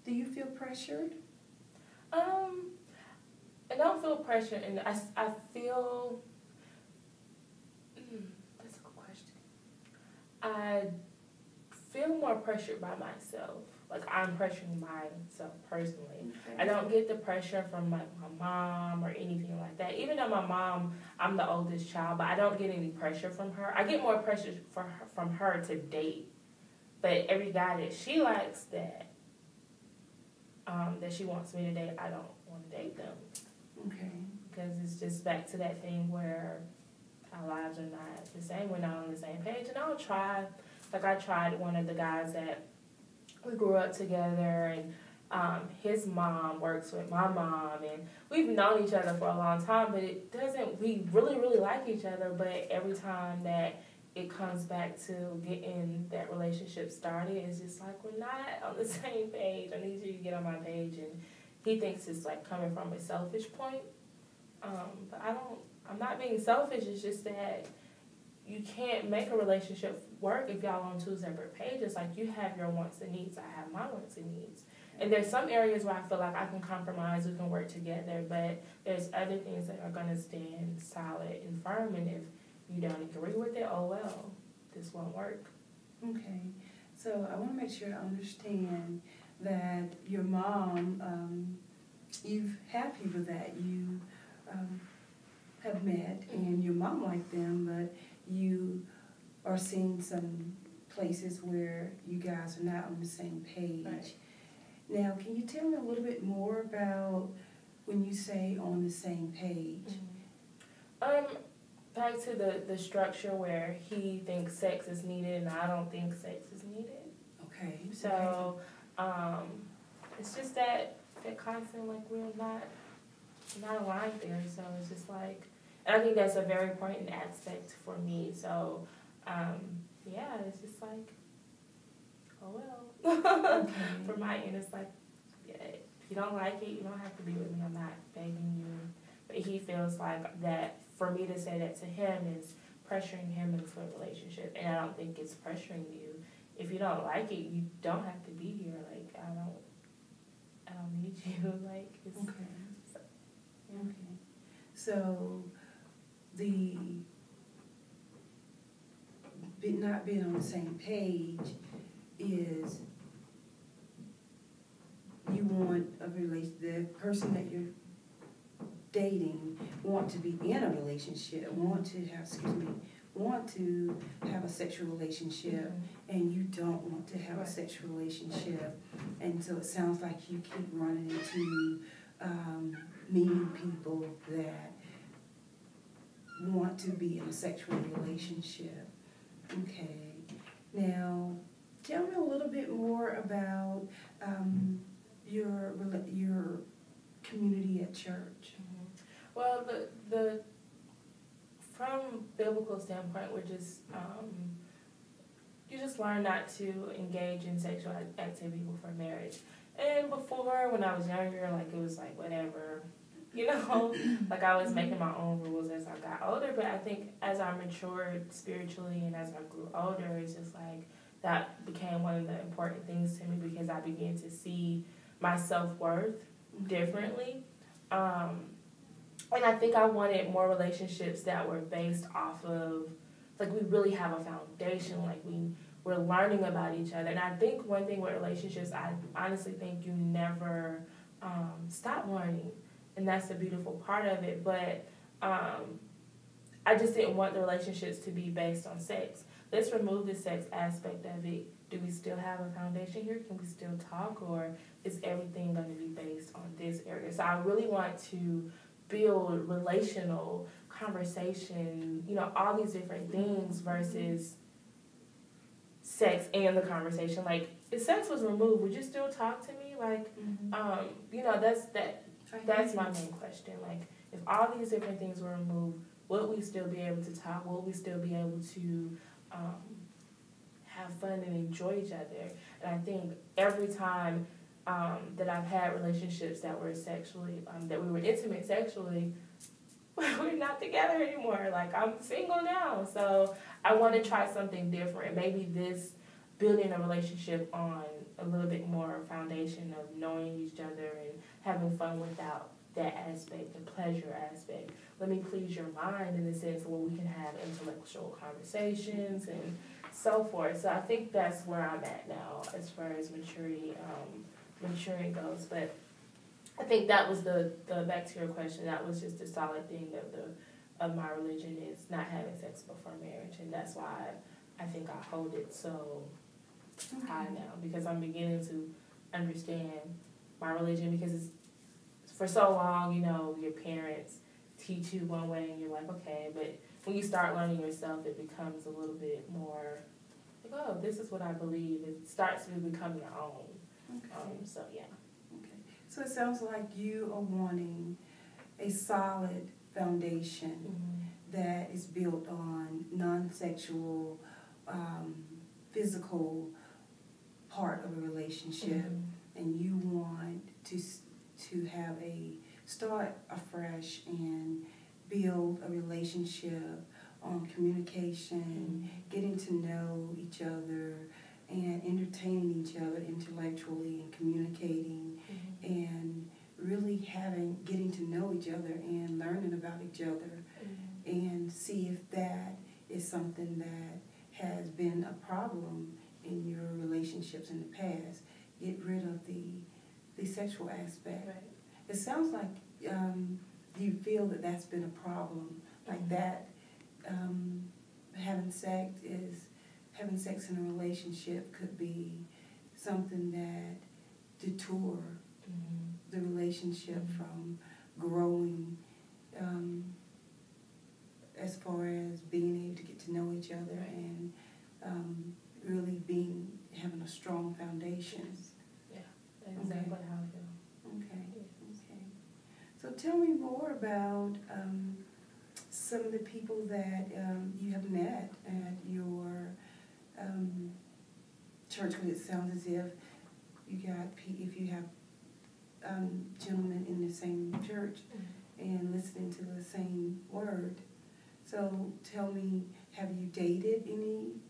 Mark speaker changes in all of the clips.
Speaker 1: Do you feel pressured?
Speaker 2: I don't feel pressure, and I feel, that's a good question. I feel more pressured by myself. Like, I'm pressuring myself personally.
Speaker 1: Okay.
Speaker 2: I don't get the pressure from, like, my mom or anything like that. Even though my mom, I'm the oldest child, but I don't get any pressure from her. I get more pressure from her to date. But every guy that she likes that she wants me to date, I don't want to date them.
Speaker 1: Okay.
Speaker 2: Because it's just back to that thing where our lives are not the same. We're not on the same page. And I'll try. Like, I tried one of the guys that we grew up together, and his mom works with my mom, and we've known each other for a long time, but we really, really like each other, but every time that it comes back to getting that relationship started, it's just like, we're not on the same page. I need you to get on my page, and he thinks it's like coming from a selfish point, but I'm not being selfish. It's just that you can't make a relationship work if y'all on two separate pages. Like, you have your wants and needs, I have my wants and needs. And there's some areas where I feel like I can compromise, we can work together, but there's other things that are going to stand solid and firm, and if you don't agree with it, oh well, this won't work.
Speaker 1: Okay. So I want to make sure I understand that your mom, you've had people that you have met, and your mom liked them, but you are seeing some places where you guys are not on the same page.
Speaker 2: Right.
Speaker 1: Now, can you tell me a little bit more about when you say on the same page?
Speaker 2: Back to the structure where he thinks sex is needed and I don't think sex is needed.
Speaker 1: Okay.
Speaker 2: So, it's just that constant, like, we're not aligned there. So it's just like, and I think that's a very important aspect for me. So, yeah, it's just like, oh well.
Speaker 1: Okay.
Speaker 2: For my end, it's like, yeah, if you don't like it, you don't have to be with me. I'm not begging you. But he feels like that, for me to say that to him is pressuring him into a relationship. And I don't think it's pressuring you. If you don't like it, you don't have to be here. Like, I don't need you. Like, it's...
Speaker 1: Okay. Okay. So, the not being on the same page is you want the person that you're dating want to be in a relationship, want to have a sexual relationship, and you don't want to have a sexual relationship, and so it sounds like you keep running into meeting people that want to be in a sexual relationship. Okay. Now, tell me a little bit more about your community at church.
Speaker 2: Well, the from biblical standpoint, we're just you just learn not to engage in sexual activity before marriage. And before, when I was younger, like, it was like whatever, you know, like, I was making my own rules as I got older. But I think as I matured spiritually and as I grew older, it's just like that became one of the important things to me, because I began to see my self-worth differently. And I think I wanted more relationships that were based off of, like, we really have a foundation, like, we're learning about each other. And I think one thing with relationships, I honestly think you never stop learning. And that's the beautiful part of it. But I just didn't want the relationships to be based on sex. Let's remove the sex aspect of it. Do we still have a foundation here? Can we still talk? Or is everything going to be based on this area? So I really want to build relational conversation, you know, all these different things versus sex and the conversation. Like, if sex was removed, would you still talk to me? Like, you know, that's my main question. Like, if all these different things were removed, would we still be able to talk? Would we still be able to have fun and enjoy each other? And I think every time that I've had relationships that were sexually, that we were intimate sexually, we're not together anymore. Like, I'm single now. So I want to try something different. Maybe this building a relationship on a little bit more foundation of knowing each other and having fun without that aspect, the pleasure aspect. Let me please your mind in the sense where we can have intellectual conversations and so forth. So I think that's where I'm at now as far as maturing goes. But I think that was the back to your question, that was just the solid thing of my religion is not having sex before marriage, and that's why I think I hold it so high now, because I'm beginning to understand my religion, because it's, for so long, you know, your parents teach you one way and you're like, okay, but when you start learning yourself, it becomes a little bit more like, oh, this is what I believe. It starts to become your own.
Speaker 1: Okay.
Speaker 2: So yeah.
Speaker 1: Okay. So it sounds like you are wanting a solid foundation that is built on non-sexual, physical part of a relationship, and you want to have start afresh and build a relationship on communication, getting to know each other, and entertaining each other intellectually and communicating, and really getting to know each other and learning about each other, and see if that is something that has been a problem in your relationships in the past. Get rid of the sexual aspect.
Speaker 2: Right.
Speaker 1: It sounds like you feel that that's been a problem, like that having sex in a relationship could be something that detour the relationship from growing, as far as being able to get to know each other and really having a strong foundation.
Speaker 2: Yeah, that's exactly how I feel.
Speaker 1: Okay. Okay. So tell me more about some of the people that you have met at your church. Because it sounds as if you have gentlemen in the same church and listening to the same word. So tell me, have you dated any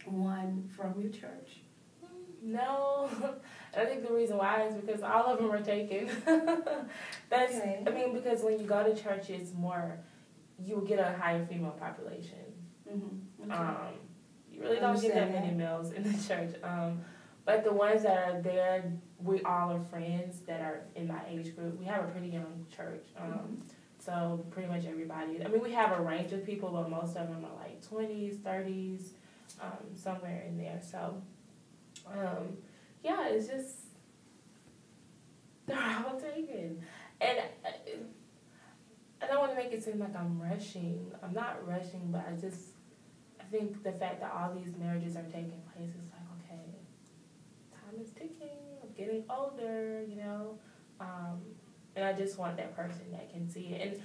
Speaker 1: one from your church?
Speaker 2: No. I think the reason why is because all of them are taken.
Speaker 1: Okay.
Speaker 2: I mean, because when you go to church, it's more, you will get a higher female population.
Speaker 1: Okay.
Speaker 2: You really don't get that many males in the church. But the ones that are there, we all are friends that are in my age group. We have a pretty young church. So pretty much everybody. I mean, we have a range of people, but most of them are like 20s, 30s, somewhere in there. So, yeah, it's just, they're all taken. And I don't want to make it seem like I'm rushing. I'm not rushing, but I think the fact that all these marriages are taking place is like, okay, time is ticking, I'm getting older, you know, and I just want that person that can see it. And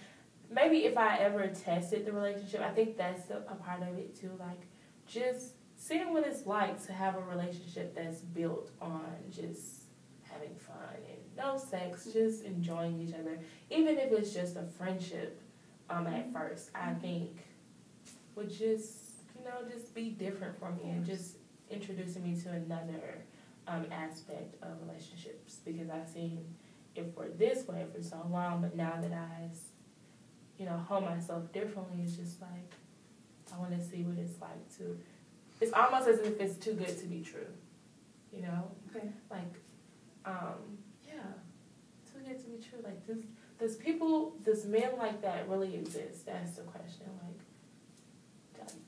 Speaker 2: maybe if I ever tested the relationship, I think that's a part of it too, like just seeing what it's like to have a relationship that's built on just having fun and no sex, just enjoying each other, even if it's just a friendship at first, I think would just, you know, just be different for me and just introducing me to another aspect of relationships, because I've seen it for this way for so long, but now that I, you know, hold myself differently, it's just like, I want to see what it's like to, it's almost as if it's too good to be true, you know?
Speaker 1: Okay.
Speaker 2: Like, yeah, too good to be true. Like, does men like that really exist? That's the question. Like,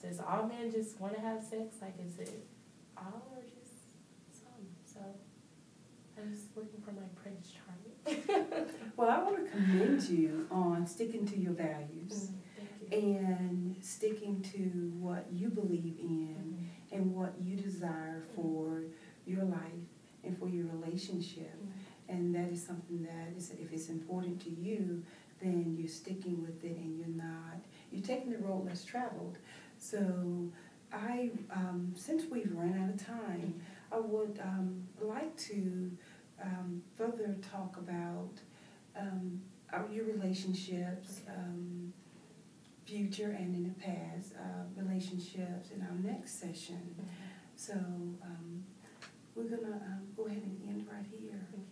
Speaker 2: does all men just want to have sex? Like, is it all or just some? So, I'm just looking for my Prince Charming.
Speaker 1: Well, I want to commend you on sticking to your values
Speaker 2: Thank you.
Speaker 1: and sticking to what you believe in and what you desire for your life and for your relationship. And that is something that is, if it's important to you, then you're sticking with it and you're taking the road less traveled. So since we've run out of time, I would like to further talk about your relationships, future and in the past, relationships in our next session. So we're gonna go ahead and end right here.
Speaker 2: Thank